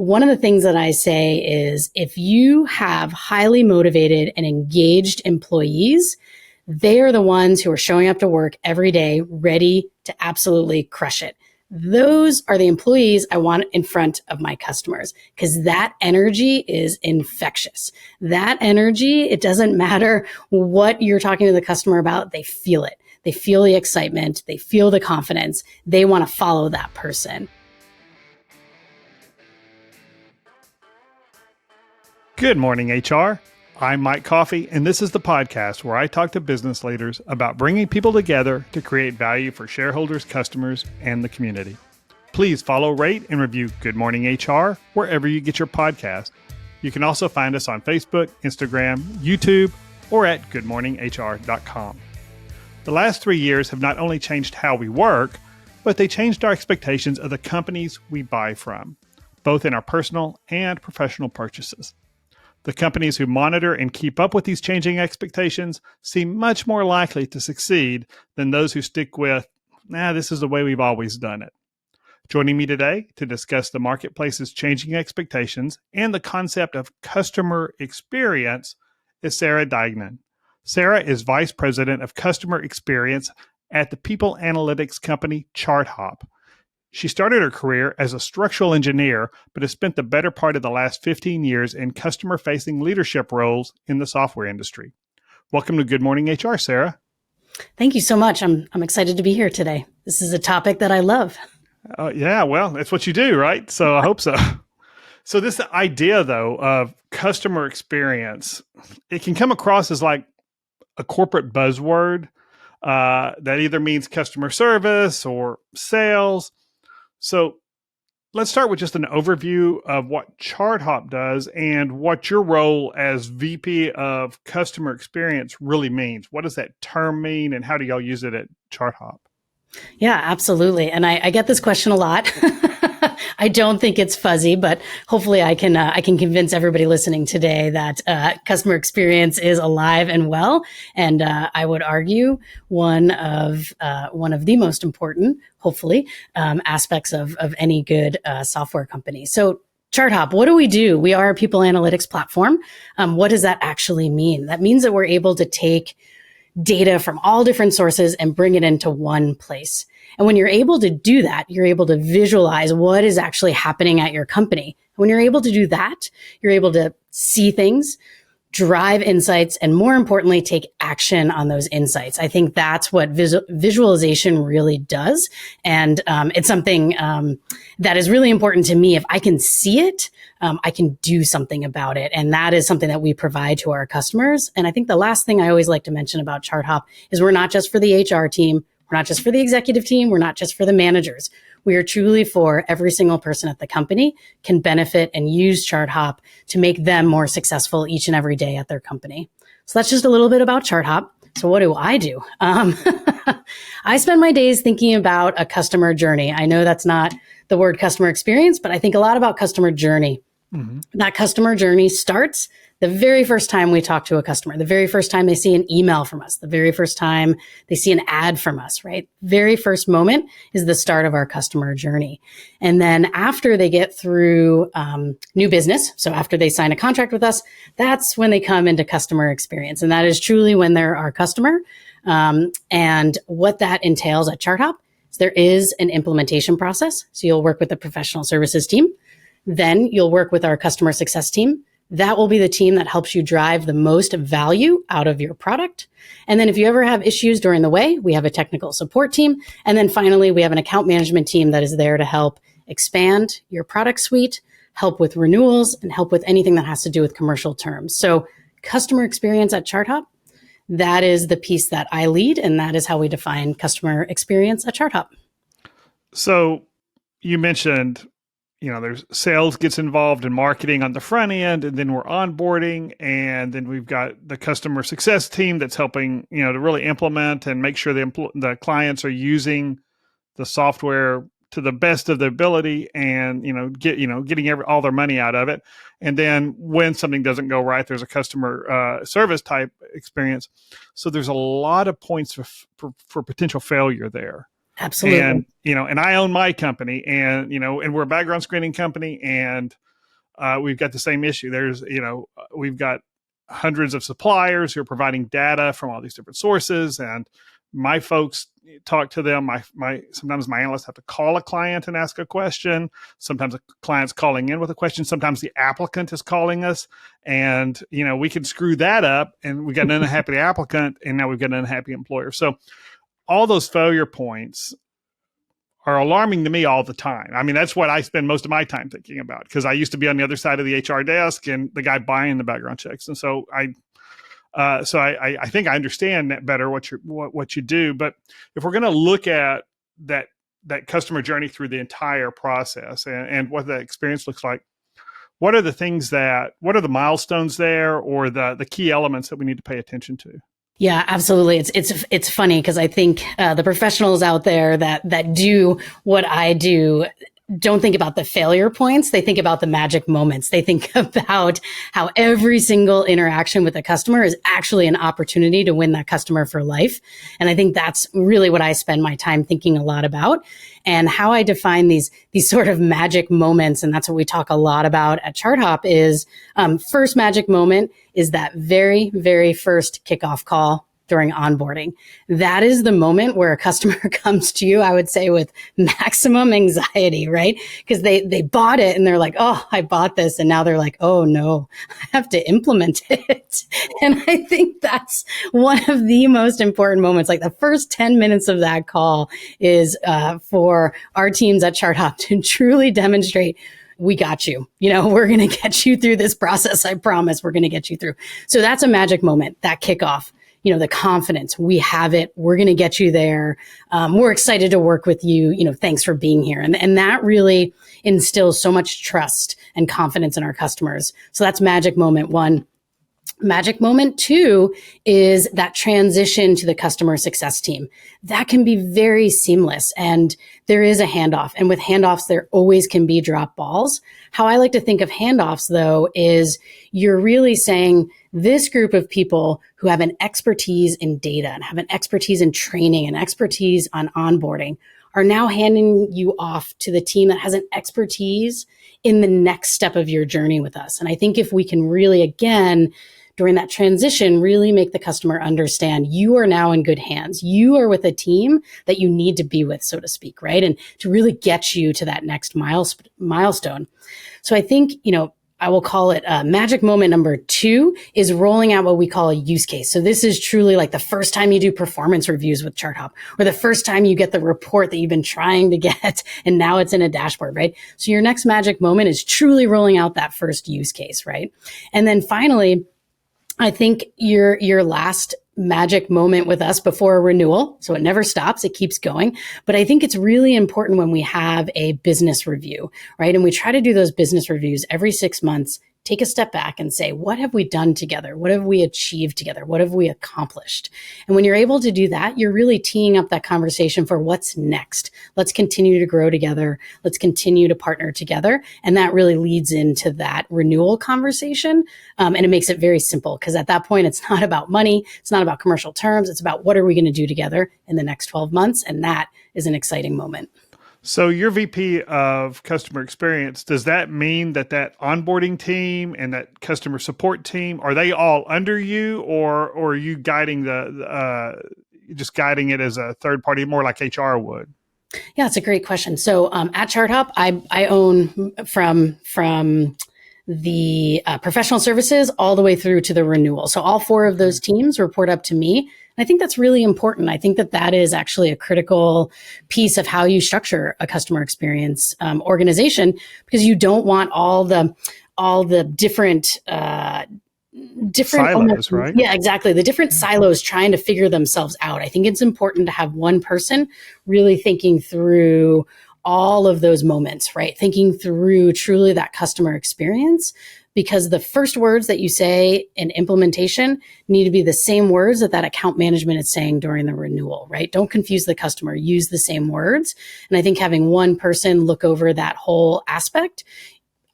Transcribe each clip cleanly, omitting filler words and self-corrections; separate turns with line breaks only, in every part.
one of the things that I say is if you have highly motivated and engaged employees, they are the ones who are showing up to work every day, ready to absolutely crush it. Those are the employees I want in front of my customers because that energy is infectious. That energy, it doesn't matter what you're talking to the customer about, they feel it. They feel the excitement. They feel the confidence. They want to follow that person.
Good morning, HR. I'm Mike Coffey, and this is the podcast where I talk to business leaders about bringing people together to create value for shareholders, customers, and the community. Please follow, rate, and review Good Morning HR wherever you get your podcast. You can also find us on Facebook, Instagram, YouTube, or at goodmorninghr.com. The last 3 years have not only changed how we work, but they changed our expectations of the companies we buy from, both in our personal and professional purchases. The companies who monitor and keep up with these changing expectations seem much more likely to succeed than those who stick with, this is the way we've always done it. Joining me today to discuss the marketplace's changing expectations and the concept of customer experience is Sarah Diegnan. Sarah is Vice President of Customer Experience at the people analytics company ChartHop. She started her career as a structural engineer, but has spent the better part of the last 15 years in customer-facing leadership roles in the software industry. Welcome to Good Morning HR, Sarah.
Thank you so much. I'm excited to be here today. This is a topic that I love.
Yeah, well, that's what you do, right? So I hope so. So this idea, though, of customer experience, it can come across as like a corporate buzzword that either means customer service or sales. So let's start with just an overview of what ChartHop does and what your role as VP of Customer Experience really means. What does that term mean and how do y'all use it at ChartHop?
Yeah, absolutely. And I get this question a lot. I don't think it's fuzzy, but hopefully I can convince everybody listening today that customer experience is alive and well. And I would argue one of the most important, hopefully, aspects of any good software company. So ChartHop, what do? We are a people analytics platform. What does that actually mean? That means that we're able to take data from all different sources and bring it into one place. And when you're able to do that, you're able to visualize what is actually happening at your company. When you're able to do that, you're able to see things, drive insights, and more importantly, take action on those insights. I think that's what visualization really does. And it's something that is really important to me. If I can see it, I can do something about it. And that is something that we provide to our customers. And I think the last thing I always like to mention about ChartHop is we're not just for the HR team. We're not just for the executive team. We're not just for the managers. We are truly for every single person at the company can benefit and use ChartHop to make them more successful each and every day at their company. So that's just a little bit about ChartHop. So what do? I spend my days thinking about a customer journey. I know that's not the word customer experience, but I think a lot about customer journey. Mm-hmm. That customer journey starts the very first time we talk to a customer, the very first time they see an email from us, the very first time they see an ad from us, right? Very first moment is the start of our customer journey. And then after they get through new business, so after they sign a contract with us, that's when they come into customer experience. And that is truly when they're our customer. And what that entails at ChartHop is there is an implementation process. So you'll work with the professional services team. Then you'll work with our customer success team. That will be the team that helps you drive the most value out of your product. And then if you ever have issues during the way, we have a technical support team. And then finally, we have an account management team that is there to help expand your product suite, help with renewals, and help with anything that has to do with commercial terms. So customer experience at ChartHop, that is the piece that I lead, and that is how we define customer experience at ChartHop.
So you mentioned there's sales gets involved in marketing on the front end, and then we're onboarding, and then we've got the customer success team that's helping, to really implement and make sure the clients are using the software to the best of their ability and, getting all their money out of it. And then when something doesn't go right, there's a customer service type experience. So there's a lot of points for potential failure there.
Absolutely.
And, and I own my company and we're a background screening company, and we've got the same issue. We've got hundreds of suppliers who are providing data from all these different sources, and my folks talk to them. Sometimes my analysts have to call a client and ask a question. Sometimes a client's calling in with a question. Sometimes the applicant is calling us, and we can screw that up, and we got an unhappy applicant, and now we've got an unhappy employer. So all those failure points are alarming to me all the time. I mean, that's what I spend most of my time thinking about, because I used to be on the other side of the HR desk and the guy buying the background checks. And so I think I understand that better, what you do. But if we're going to look at that customer journey through the entire process and what that experience looks like, what are the milestones there, or the key elements that we need to pay attention to?
Yeah, absolutely. It's funny because I think the professionals out there that do what I do don't think about the failure points. They think about the magic moments. They think about how every single interaction with a customer is actually an opportunity to win that customer for life. And I think that's really what I spend my time thinking a lot about, and how I define these sort of magic moments. And that's what we talk a lot about at ChartHop is first magic moment is that very, very first kickoff call during onboarding. That is the moment where a customer comes to you, I would say, with maximum anxiety, right? Because they bought it and they're like, oh, I bought this. And now they're like, oh no, I have to implement it. And I think that's one of the most important moments. Like the first 10 minutes of that call is for our teams at ChartHop to truly demonstrate, we got you. We're going to get you through this process. I promise we're going to get you through. So that's a magic moment, that kickoff. The confidence, we have it. We're going to get you there. We're excited to work with you. Thanks for being here. And that really instills so much trust and confidence in our customers. So that's magic moment one. Magic moment two is that transition to the customer success team. That can be very seamless, and there is a handoff. And with handoffs, there always can be drop balls. How I like to think of handoffs, though, is you're really saying this group of people who have an expertise in data and have an expertise in training and expertise on onboarding are now handing you off to the team that has an expertise in the next step of your journey with us. And I think if we can really, again, during that transition, really make the customer understand you are now in good hands. You are with a team that you need to be with, so to speak, right? And to really get you to that next milestone. So I think, I will call it magic moment number two is rolling out what we call a use case. So this is truly like the first time you do performance reviews with ChartHop, or the first time you get the report that you've been trying to get, and now it's in a dashboard, right? So your next magic moment is truly rolling out that first use case, right? And then finally, I think your last magic moment with us before a renewal. So it never stops. It keeps going. But I think it's really important when we have a business review, right? And we try to do those business reviews every 6 months. Take a step back and say, what have we done together? What have we achieved together? What have we accomplished? And when you're able to do that, you're really teeing up that conversation for what's next. Let's continue to grow together. Let's continue to partner together. And that really leads into that renewal conversation. And it makes it very simple, because at that point, it's not about money. It's not about commercial terms. It's about what are we going to do together in the next 12 months? And that is an exciting moment.
So your VP of customer experience, does that mean that onboarding team and that customer support team, are they all under you, or are you guiding just guiding it as a third party, more like HR would?
Yeah, it's a great question. So at ChartHop, I own from the professional services all the way through to the renewal. So all four of those teams report up to me. I think that's really important. I think that is actually a critical piece of how you structure a customer experience organization, because you don't want all the different
silos, right?
Yeah, exactly. The different silos trying to figure themselves out. I think it's important to have one person really thinking through all of those moments, right? Thinking through truly that customer experience, because the first words that you say in implementation need to be the same words that account management is saying during the renewal, right? Don't confuse the customer, use the same words. And I think having one person look over that whole aspect,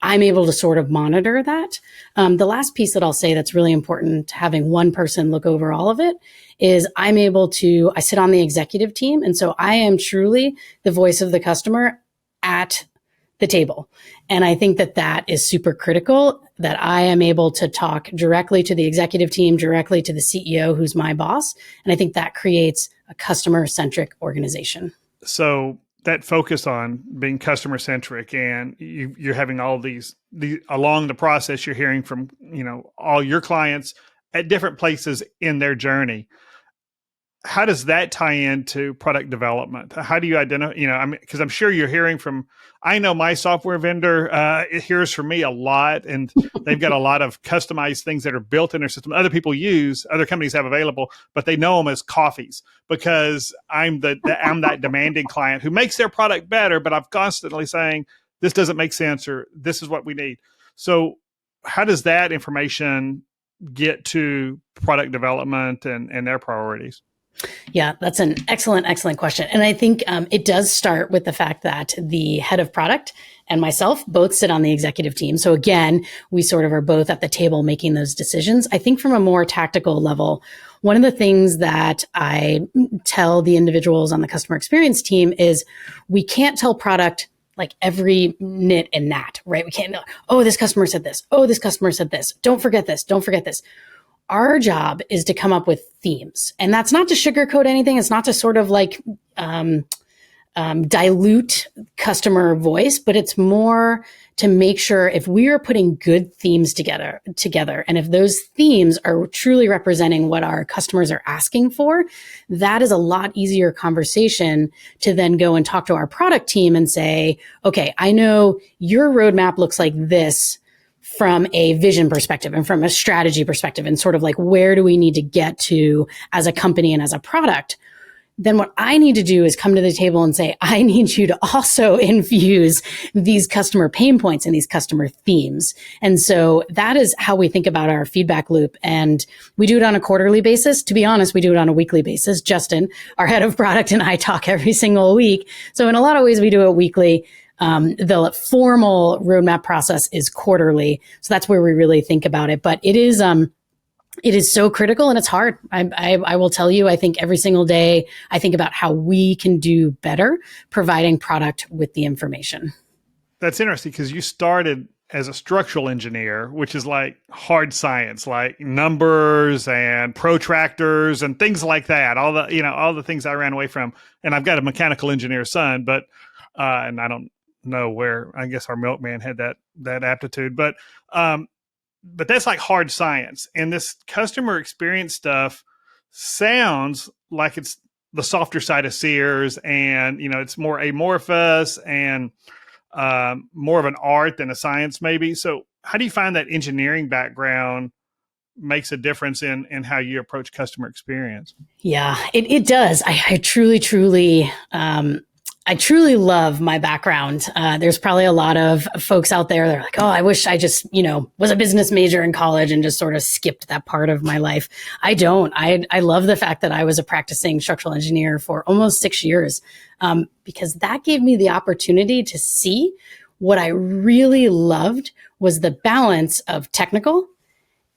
I'm able to sort of monitor that. The last piece that I'll say that's really important to having one person look over all of it is I sit on the executive team. And so I am truly the voice of the customer at the table. And I think that that is super critical, that I am able to talk directly to the executive team, directly to the CEO, who's my boss. And I think that creates a customer-centric organization.
So that focus on being customer centric, and you're having all these along the process, you're hearing from, all your clients at different places in their journey. How does that tie into product development? How do you identify, because I'm sure you're hearing from, I know my software vendor, it hears from me a lot, and they've got a lot of customized things that are built in their system. Other people use, other companies have available, but they know them as Coffeys because I'm that demanding client who makes their product better, but I'm constantly saying, this doesn't make sense, or this is what we need. So how does that information get to product development and their priorities?
Yeah, that's an excellent question. And I think it does start with the fact that the head of product and myself both sit on the executive team. So again, we sort of are both at the table making those decisions. I think from a more tactical level, one of the things that I tell the individuals on the customer experience team is we can't tell product like every nit and gnat, right? We can't know, oh, this customer said this. Oh, this customer said this. Don't forget this. Don't forget this. Our job is to come up with themes. And that's not to sugarcoat anything. It's not to sort of like dilute customer voice, but it's more to make sure if we are putting good themes together, and if those themes are truly representing what our customers are asking for, that is a lot easier conversation to then go and talk to our product team and say, okay, I know your roadmap looks like this from a vision perspective and from a strategy perspective, and sort of like, where do we need to get to as a company and as a product? Then what I need to do is come to the table and say, I need you to also infuse these customer pain points and these customer themes. And so that is how we think about our feedback loop. And we do it on a quarterly basis. To be honest, we do it on a weekly basis. Justin, our head of product, and I talk every single week. So in a lot of ways, we do it weekly. The formal roadmap process is quarterly. So that's where we really think about it. But it is so critical, and it's hard. I will tell you, I think every single day I think about how we can do better providing product with the information.
That's interesting because you started as a structural engineer, which is like hard science, like numbers and protractors and things like that. All the things I ran away from. And I've got a mechanical engineer son, but and I don't know where, I guess our milkman had that aptitude, but that's like hard science. And this customer experience stuff sounds like it's the softer side of Sears, and it's more amorphous and more of an art than a science maybe. So how do you find that engineering background makes a difference in how you approach customer experience?
Yeah, it does. I truly I truly love my background. There's probably a lot of folks out there that are like, oh, I wish I just, was a business major in college and just sort of skipped that part of my life. I don't. I love the fact that I was a practicing structural engineer for almost 6 years, because that gave me the opportunity to see what I really loved was the balance of technical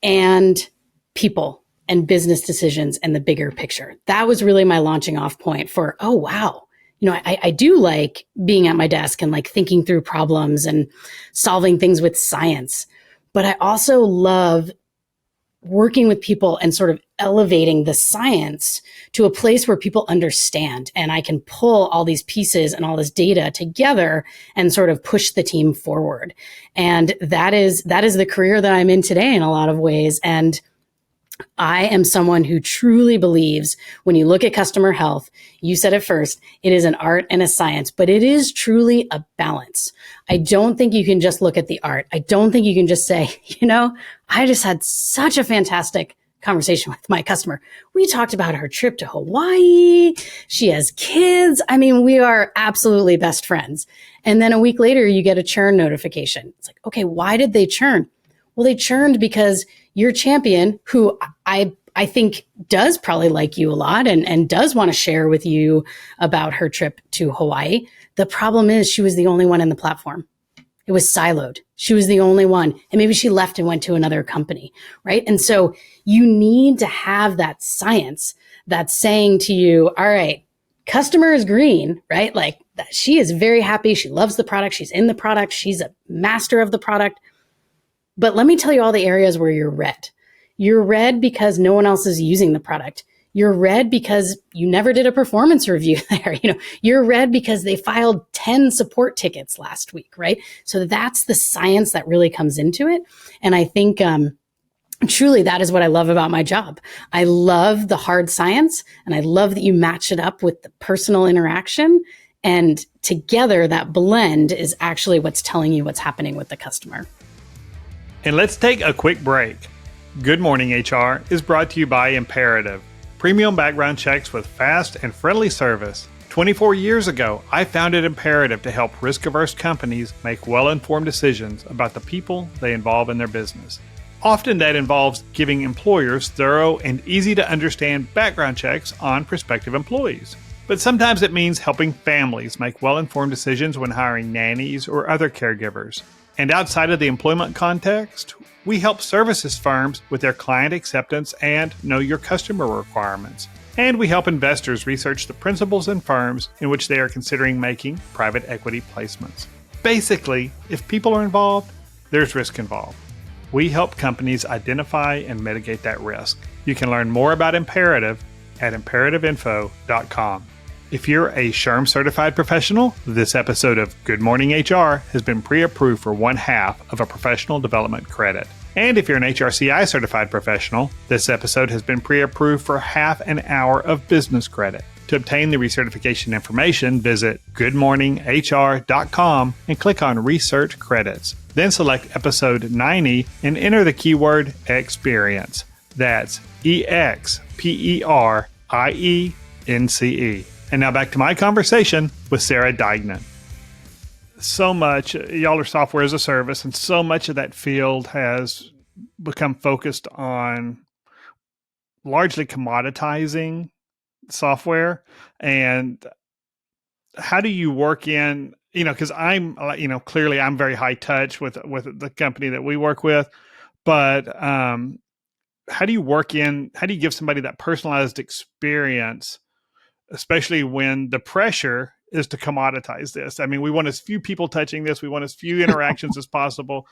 and people and business decisions and the bigger picture. That was really my launching off point for, oh, wow. I do like being at my desk and like thinking through problems and solving things with science, but I also love working with people and sort of elevating the science to a place where people understand, and I can pull all these pieces and all this data together and sort of push the team forward. And that is the career that I'm in today in a lot of ways. And I am someone who truly believes when you look at customer health, you said it first, it is an art and a science, but it is truly a balance. I don't think you can just look at the art. I don't think you can just say, I just had such a fantastic conversation with my customer. We talked about her trip to Hawaii. She has kids. I mean, we are absolutely best friends. And then a week later, you get a churn notification. It's like, okay, why did they churn? Well, they churned because your champion, who I think does probably like you a lot and does want to share with you about her trip to Hawaii. The problem is she was the only one in the platform. It was siloed. She was the only one. And maybe she left and went to another company, right? And so you need to have that science that's saying to you, all right, customer is green, right? Like that she is very happy. She loves the product. She's in the product. She's a master of the product. But let me tell you all the areas where you're red. You're red because no one else is using the product. You're red because you never did a performance review there. You're red because they filed 10 support tickets last week, right? So that's the science that really comes into it. And I think, truly, that is what I love about my job. I love the hard science, and I love that you match it up with the personal interaction. And together, that blend is actually what's telling you what's happening with the customer.
And let's take a quick break. Good Morning HR is brought to you by Imperative, premium background checks with fast and friendly service. 24 years ago, I founded Imperative to help risk-averse companies make well-informed decisions about the people they involve in their business. Often that involves giving employers thorough and easy-to-understand background checks on prospective employees. But sometimes it means helping families make well-informed decisions when hiring nannies or other caregivers. And outside of the employment context, we help services firms with their client acceptance and know your customer requirements. And we help investors research the principles in firms in which they are considering making private equity placements. Basically, if people are involved, there's risk involved. We help companies identify and mitigate that risk. You can learn more about Imperative at imperativeinfo.com. If you're a SHRM certified professional, this episode of Good Morning HR has been pre-approved for 1/2 of a professional development credit. And if you're an HRCI certified professional, this episode has been pre-approved for half an hour of business credit. To obtain the recertification information, visit goodmorninghr.com and click on Research Credits. Then select episode 90 and enter the keyword experience. That's EXPERIENCE. And now back to my conversation with Sarah Diegnan. So much, y'all are software as a service, and so much of that field has become focused on largely commoditizing software. And how do you work in, because I'm, clearly I'm very high touch with the company that we work with, but how do you give somebody that personalized experience, especially when the pressure is to commoditize this? I mean, we want as few people touching this. We want as few interactions as possible.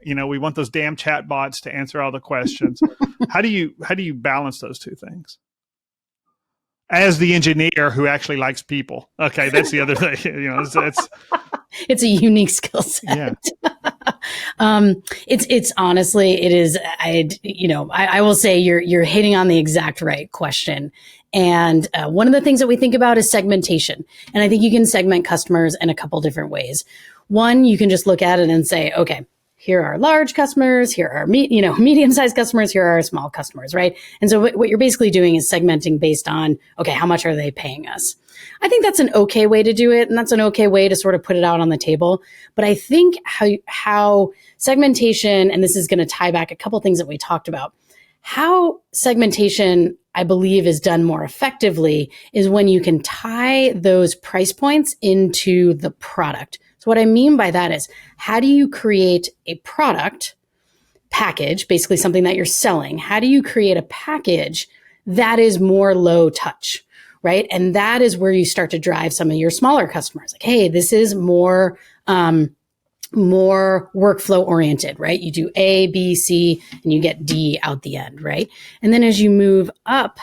We want those damn chat bots to answer all the questions. How do you balance those two things? As the engineer who actually likes people. Okay, that's the other thing.
It's a unique skill set.
Yeah.
It's honestly, it is. I will say you're hitting on the exact right question. And one of the things that we think about is segmentation. And I think you can segment customers in a couple different ways. One, you can just look at it and say, okay, here are large customers, here are medium-sized customers, here are small customers, right? And so what you're basically doing is segmenting based on, okay, how much are they paying us? I think that's an okay way to do it, and that's an okay way to sort of put it out on the table. But I think how segmentation, and this is going to tie back a couple things that we talked about, how segmentation, I believe, is done more effectively is when you can tie those price points into the product. So what I mean by that is, how do you create a product package, basically something that you're selling? How do you create a package that is more low touch, right? And that is where you start to drive some of your smaller customers. Like, hey, this is more workflow oriented, right? You do A, B, C, and you get D out the end, right? And then as you move up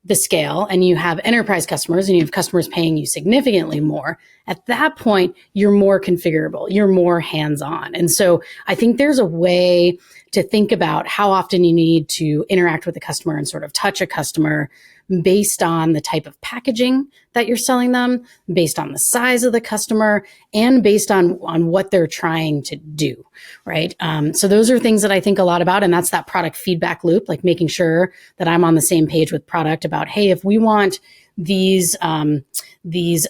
the scale and you have enterprise customers and you have customers paying you significantly more, at that point, you're more configurable, you're more hands-on. And so I think there's a way to think about how often you need to interact with the customer and sort of touch a customer based on the type of packaging that you're selling them, based on the size of the customer, and based on what they're trying to do, right? So those are things that I think a lot about, and that's that product feedback loop, like making sure that I'm on the same page with product about, hey, if we want these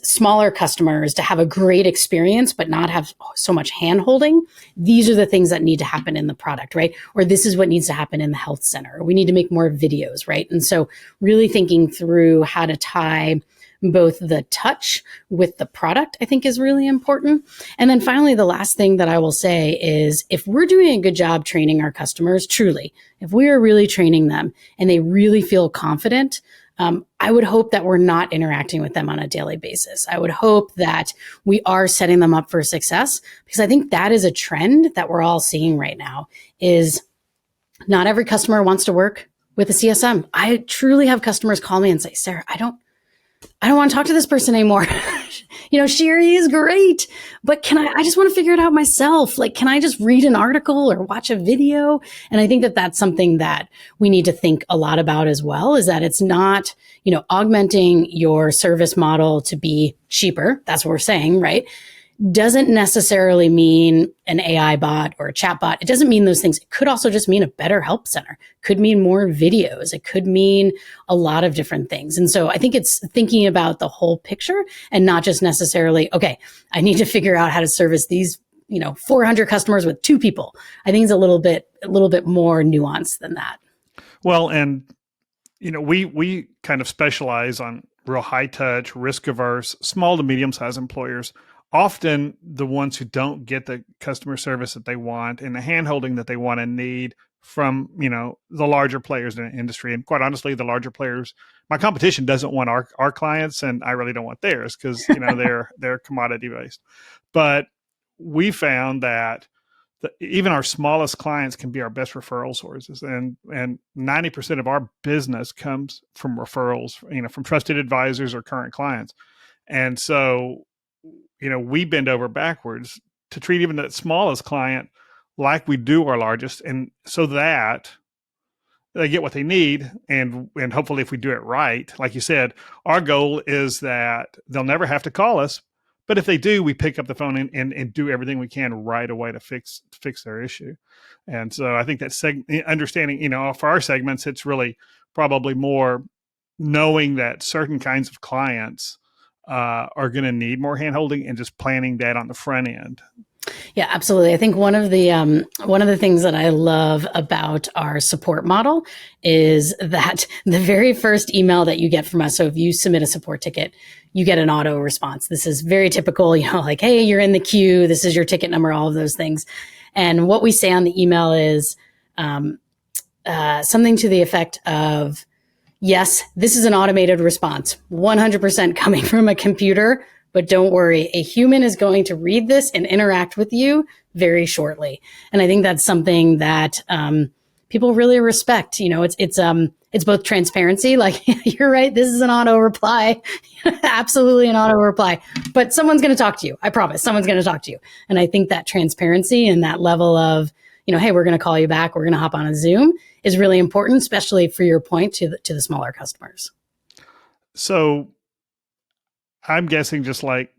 smaller customers to have a great experience, but not have so much hand holding, these are the things that need to happen in the product, right? Or this is what needs to happen in the health center. Or we need to make more videos, right? And so really thinking through how to tie both the touch with the product, I think is really important. And then finally, the last thing that I will say is if we're doing a good job training our customers, truly, if we are really training them and they really feel confident I would hope that we're not interacting with them on a daily basis. I would hope that we are setting them up for success, because I think that is a trend that we're all seeing right now. Is not every customer wants to work with a CSM. I truly have customers call me and say, Sarah, I don't want to talk to this person anymore. She or he is great, but I just want to figure it out myself. Like, can I just read an article or watch a video? And I think that that's something that we need to think a lot about as well, is that it's not, augmenting your service model to be cheaper. That's what we're saying, right? Doesn't necessarily mean an AI bot or a chat bot. It doesn't mean those things. It could also just mean a better help center. It could mean more videos. It could mean a lot of different things. And so I think it's thinking about the whole picture and not just necessarily, okay, I need to figure out how to service these, 400 customers with 2 people. I think it's a little bit more nuanced than that.
Well, and we kind of specialize on real high touch, risk averse, small to medium sized employers. Often the ones who don't get the customer service that they want and the handholding that they want and need from, the larger players in the industry. And quite honestly, the larger players, my competition doesn't want our clients, and I really don't want theirs because, they're commodity based. But we found that even our smallest clients can be our best referral sources. And 90% of our business comes from referrals, from trusted advisors or current clients. And so, we bend over backwards to treat even the smallest client like we do our largest, and so that they get what they need. And hopefully if we do it right, like you said, our goal is that they'll never have to call us. But if they do, we pick up the phone and do everything we can right away to fix their issue. And so I think that understanding, for our segments, it's really probably more knowing that certain kinds of clients are going to need more handholding and just planning that on the front end.
Yeah, absolutely. I think one of the things that I love about our support model is that the very first email that you get from us, so if you submit a support ticket, you get an auto response. This is very typical, like, hey, you're in the queue. This is your ticket number, all of those things. And what we say on the email is something to the effect of, yes, this is an automated response, 100% coming from a computer, but don't worry, a human is going to read this and interact with you very shortly. And I think that's something that people really respect. It's both transparency, like you're right, this is an auto reply, absolutely an auto reply, but someone's going to talk to you. I promise, someone's going to talk to you. And I think that transparency and that level of, hey, we're going to call you back, we're going to hop on a Zoom, is really important, especially for your point to the smaller customers.
So I'm guessing just like,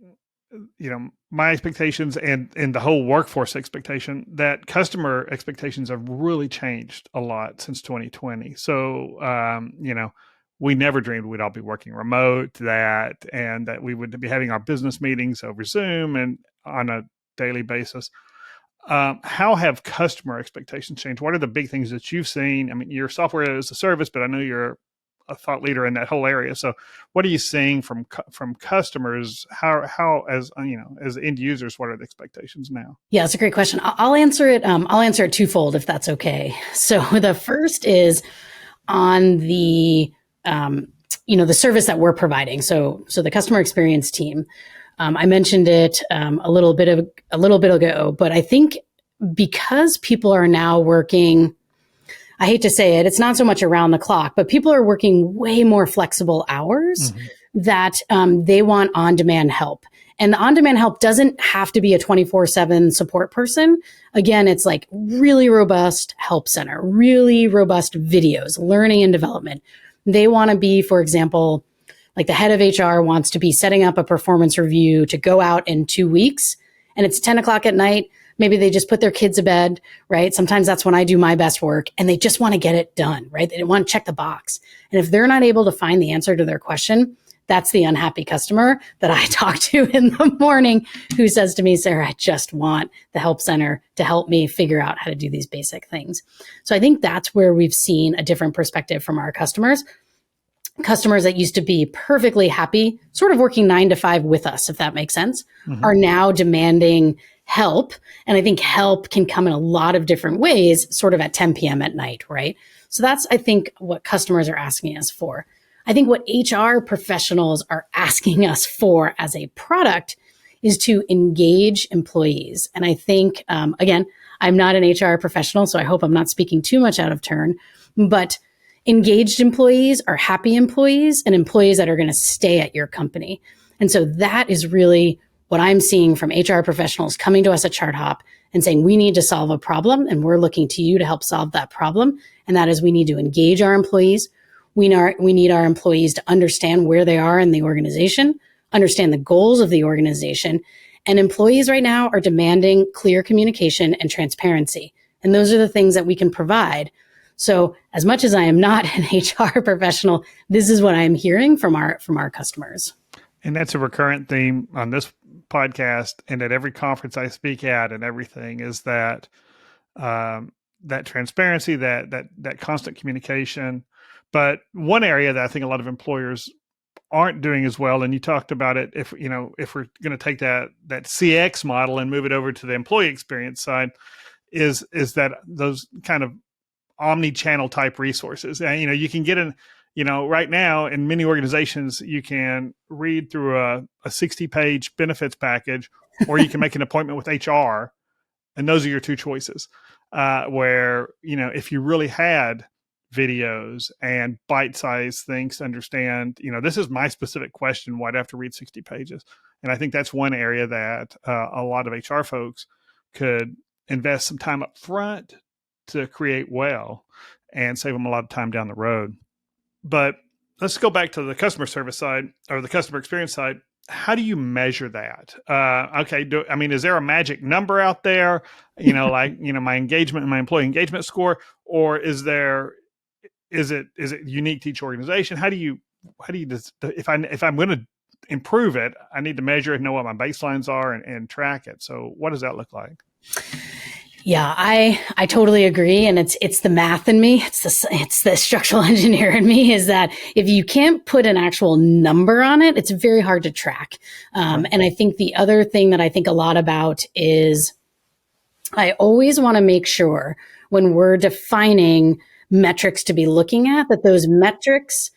my expectations and the whole workforce expectation, that customer expectations have really changed a lot since 2020. So, we never dreamed we'd all be working remote, and that we would be having our business meetings over Zoom and on a daily basis. How have customer expectations changed? What are the big things that you've seen? I mean, you're software as a service, but I know you're a thought leader in that whole area. So what are you seeing from customers? How as end users, what are the expectations now?
Yeah, it's a great question. I'll answer it. I'll answer it twofold if that's okay. So the first is on the, the service that we're providing. So the customer experience team. I mentioned it a little bit ago, but I think because people are now working, I hate to say it, it's not so much around the clock, but people are working way more flexible hours that they want on-demand help. And the on-demand help doesn't have to be a 24/7 support person. Again, it's like really robust help center, really robust videos, learning and development. They want to be, for example, like the head of HR wants to be setting up a performance review to go out in 2 weeks, and it's 10 o'clock at night. Maybe they just put their kids to bed, right? Sometimes that's when I do my best work, and they just want to get it done, right? They want to check the box. And if they're not able to find the answer to their question, that's the unhappy customer that I talk to in the morning who says to me, Sarah, I just want the help center to help me figure out how to do these basic things. So I think that's where we've seen a different perspective from our customers. Customers that used to be perfectly happy, sort of working 9 to 5 with us, if that makes sense, are now demanding help. And I think help can come in a lot of different ways, sort of at 10 p.m. at night, right? So that's, I think, what customers are asking us for. I think what HR professionals are asking us for as a product is to engage employees. And I think, again, I'm not an HR professional, so I hope I'm not speaking too much out of turn, but engaged employees are happy employees and employees that are going to stay at your company. And so that is really what I'm seeing from HR professionals coming to us at ChartHop and saying, we need to solve a problem and we're looking to you to help solve that problem. And that is we need to engage our employees. We need our employees to understand where they are in the organization, understand the goals of the organization. And employees right now are demanding clear communication and transparency. And those are the things that we can provide. So as much as I am not an HR professional, this is what I'm hearing from our customers.
And that's a recurrent theme on this podcast and at every conference I speak at and everything is that that transparency, that constant communication. But one area that I think a lot of employers aren't doing as well, and you talked about it, if we're going to take that CX model and move it over to the employee experience side, is that those kind of omni-channel type resources. And you can get in, right now in many organizations, you can read through a 60-page benefits package, or you can make an appointment with HR, and those are your two choices. Where if you really had videos and bite-sized things to understand, this is my specific question, why'd I have to read 60 pages? And I think that's one area that a lot of HR folks could invest some time up front to create well and save them a lot of time down the road. But let's go back to the customer service side or the customer experience side. How do you measure that? Is there a magic number out there, my engagement and my employee engagement score, or is it unique to each organization? How do you if I'm going to improve it, I need to measure it, know what my baselines are and track it. So what does that look like?
Yeah, I totally agree. And it's the math in me. It's the structural engineer in me is that if you can't put an actual number on it, it's very hard to track. And I think the other thing that I think a lot about is I always want to make sure when we're defining metrics to be looking at, that those metrics,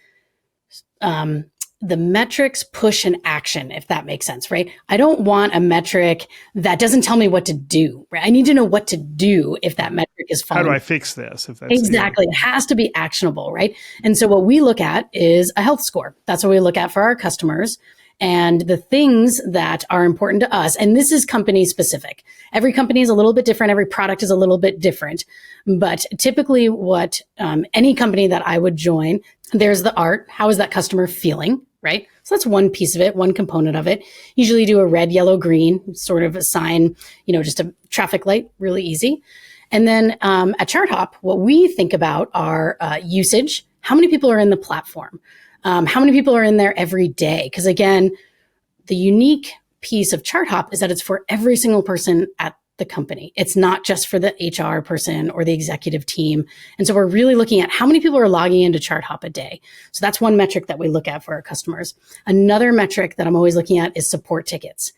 the metrics push an action, if that makes sense, right? I don't want a metric that doesn't tell me what to do, right? I need to know what to do if that metric is following.
How do I fix this? If that's
exactly. It has to be actionable, right? And so what we look at is a health score. That's what we look at for our customers. And the things that are important to us, and this is company specific. Every company is a little bit different. Every product is a little bit different. But typically what any company that I would join, there's the art. How is that customer feeling, right? So that's one piece of it, one component of it. Usually do a red, yellow, green, sort of assign, just a traffic light, really easy. And then at ChartHop, what we think about are usage. How many people are in the platform? How many people are in there every day? Because again, the unique piece of ChartHop is that it's for every single person at the company. It's not just for the HR person or the executive team. And so we're really looking at how many people are logging into ChartHop a day. So that's one metric that we look at for our customers. Another metric that I'm always looking at is support tickets.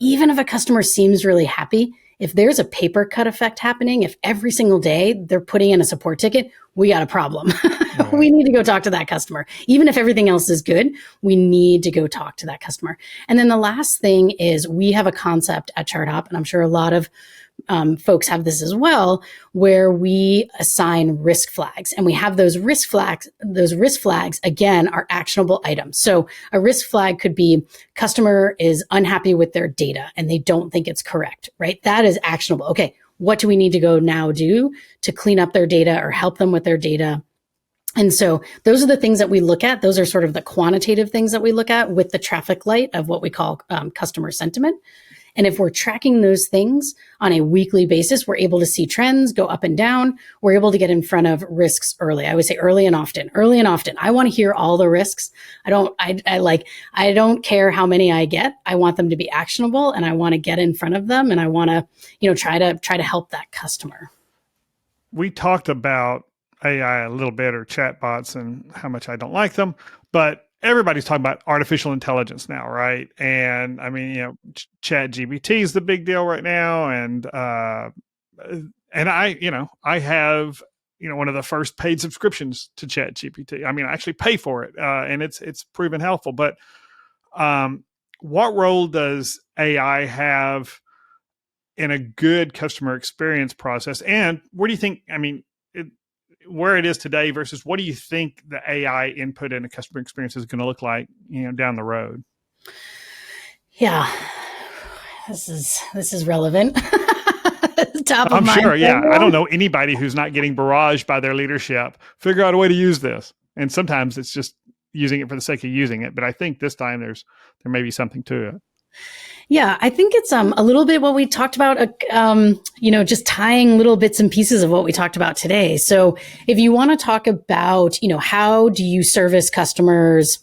Even if a customer seems really happy, if there's a paper cut effect happening, if every single day they're putting in a support ticket, we got a problem. Right. We need to go talk to that customer. Even if everything else is good, we need to go talk to that customer. And then the last thing is we have a concept at ChartHop, and I'm sure a lot of folks have this as well, where we assign risk flags, and we have those risk flags. Those risk flags, again, are actionable items. So a risk flag could be customer is unhappy with their data and they don't think it's correct, right? That is actionable. Okay, what do we need to go now do to clean up their data or help them with their data? And so those are the things that we look at. Those are sort of the quantitative things that we look at with the traffic light of what we call customer sentiment. And if we're tracking those things on a weekly basis, we're able to see trends go up and down. We're able to get in front of risks early. I would say early and often. I want to hear all the risks. I don't care how many I get. I want them to be actionable and I want to get in front of them and I want to, try to help that customer.
We talked about AI a little bit or chatbots and how much I don't like them, but everybody's talking about artificial intelligence now, right? And I mean, ChatGPT is the big deal right now. And I have one of the first paid subscriptions to ChatGPT. I mean, I actually pay for it, and it's proven helpful. But what role does AI have in a good customer experience process? And where do you think, where it is today versus what do you think the AI input in a customer experience is going to look like, down the road?
Yeah, this is relevant. Top of
I'm
mind.
sure. Yeah. I don't know anybody who's not getting barraged by their leadership. Figure out a way to use this. And sometimes it's just using it for the sake of using it. But I think this time there may be something to it.
Yeah, I think it's a little bit what we talked about, just tying little bits and pieces of what we talked about today. So if you want to talk about, how do you service customers,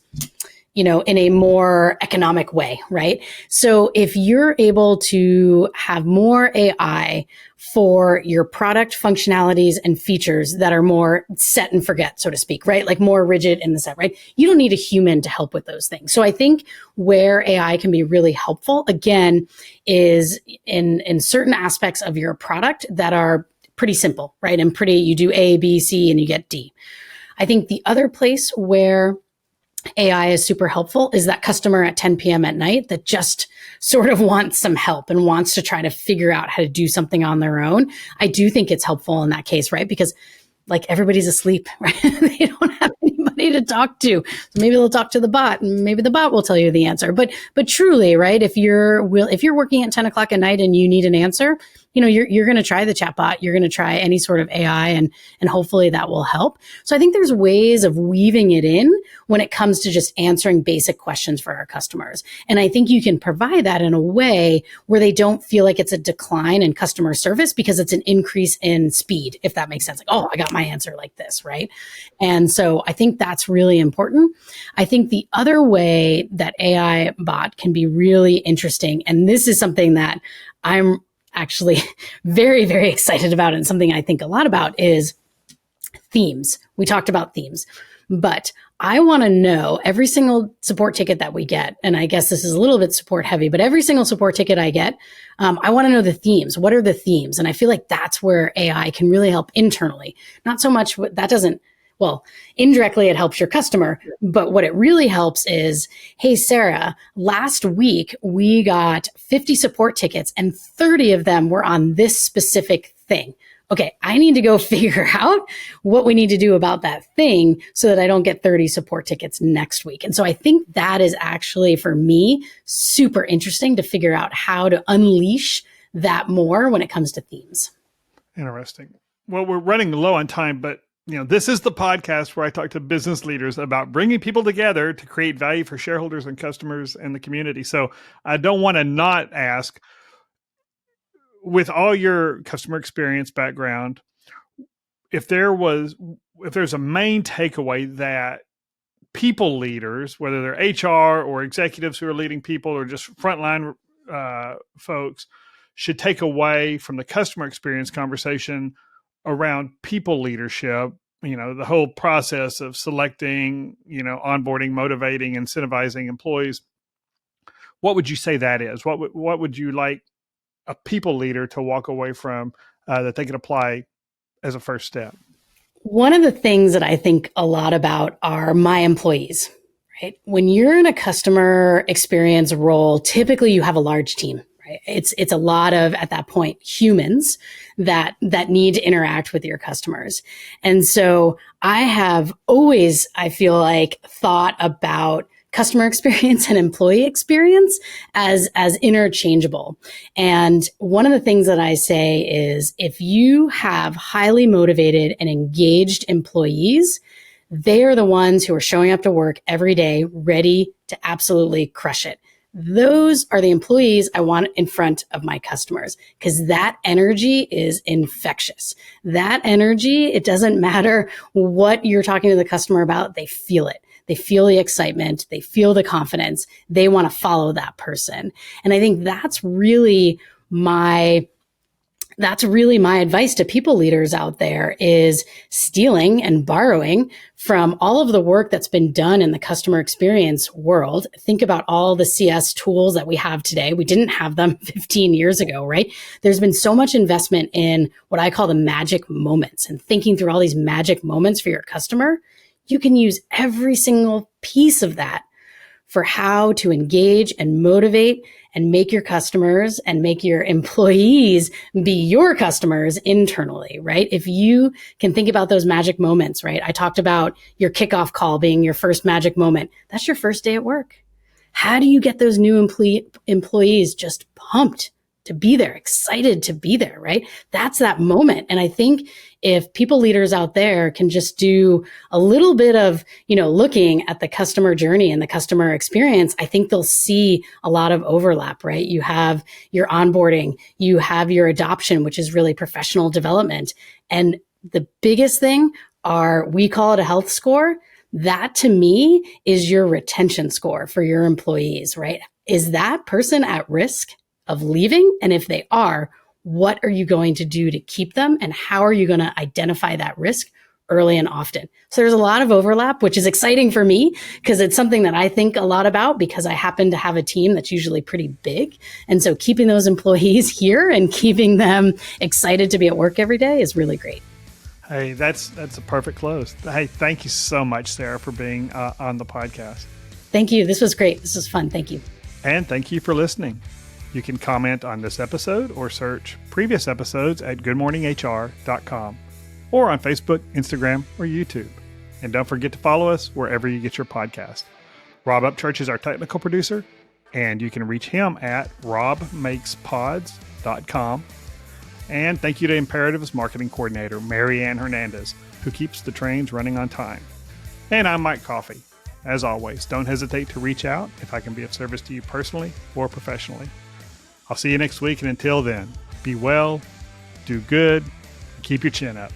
in a more economic way, right? So if you're able to have more AI for your product functionalities and features that are more set and forget, so to speak, right? Like more rigid in the set, right? You don't need a human to help with those things. So I think where AI can be really helpful, again, is in certain aspects of your product that are pretty simple, right? And you do A, B, C, and you get D. I think the other place where AI is super helpful is that customer at 10 p.m. at night that just sort of wants some help and wants to try to figure out how to do something on their own. I do think it's helpful in that case, right? Because like everybody's asleep, right? They don't have anybody to talk to. So maybe they'll talk to the bot and maybe the bot will tell you the answer. But truly, right? If you're working at 10 o'clock at night and you need an answer, you're going to try the chatbot. You're going to try any sort of AI and hopefully that will help. So I think there's ways of weaving it in when it comes to just answering basic questions for our customers. And I think you can provide that in a way where they don't feel like it's a decline in customer service because it's an increase in speed, if that makes sense. Like, oh, I got my answer like this, right? And so I think that's really important. I think the other way that AI bot can be really interesting, and this is something that I'm actually very, very excited about and something I think a lot about is themes. We talked about themes, but I want to know every single support ticket that we get. And I guess this is a little bit support heavy, but every single support ticket I get, I want to know the themes. What are the themes? And I feel like that's where AI can really help internally. Not so much that doesn't, well, indirectly it helps your customer, but what it really helps is, hey, Sarah, last week we got 50 support tickets and 30 of them were on this specific thing. Okay, I need to go figure out what we need to do about that thing so that I don't get 30 support tickets next week. And so I think that is actually, for me, super interesting to figure out how to unleash that more when it comes to themes.
Interesting. Well, we're running low on time, but this is the podcast where I talk to business leaders about bringing people together to create value for shareholders and customers and the community. So I don't want to not ask, with all your customer experience background, if there's a main takeaway that people leaders, whether they're HR or executives who are leading people or just frontline folks, should take away from the customer experience conversation around people leadership, the whole process of selecting, onboarding, motivating, incentivizing employees. What would you say that is? What would you like a people leader to walk away from that they could apply as a first step?
One of the things that I think a lot about are my employees, right? When you're in a customer experience role, typically you have a large team. Right? It's a lot of, at that point, humans that need to interact with your customers. And so I have always, I feel like, thought about customer experience and employee experience as interchangeable. And one of the things that I say is if you have highly motivated and engaged employees, they are the ones who are showing up to work every day, ready to absolutely crush it. Those are the employees I want in front of my customers because that energy is infectious. That energy, it doesn't matter what you're talking to the customer about, they feel it. They feel the excitement. They feel the confidence. They want to follow that person. And I think that's really my that's really my advice to people leaders out there is stealing and borrowing from all of the work that's been done in the customer experience world. Think about all the CS tools that we have today. We didn't have them 15 years ago, right? There's been so much investment in what I call the magic moments and thinking through all these magic moments for your customer. You can use every single piece of that for how to engage and motivate and make your customers and make your employees be your customers internally, right? If you can think about those magic moments, right? I talked about your kickoff call being your first magic moment. That's your first day at work. How do you get those new employees just pumped to be there, excited to be there, right? That's that moment. And I think if people leaders out there can just do a little bit of, looking at the customer journey and the customer experience, I think they'll see a lot of overlap, right? You have your onboarding, you have your adoption, which is really professional development. And the biggest thing we call it a health score. That to me is your retention score for your employees, right? Is that person at risk of leaving? And if they are, what are you going to do to keep them? And how are you going to identify that risk early and often? So there's a lot of overlap, which is exciting for me because it's something that I think a lot about because I happen to have a team that's usually pretty big. And so keeping those employees here and keeping them excited to be at work every day is really great.
Hey, that's a perfect close. Hey, thank you so much, Sarah, for being on the podcast.
Thank you. This was great. This was fun. Thank you.
And thank you for listening. You can comment on this episode or search previous episodes at goodmorninghr.com or on Facebook, Instagram, or YouTube. And don't forget to follow us wherever you get your podcast. Rob Upchurch is our technical producer, and you can reach him at robmakespods.com. And thank you to Imperative's marketing coordinator, Mary Ann Hernandez, who keeps the trains running on time. And I'm Mike Coffey. As always, don't hesitate to reach out if I can be of service to you personally or professionally. I'll see you next week, and until then, be well, do good, and keep your chin up.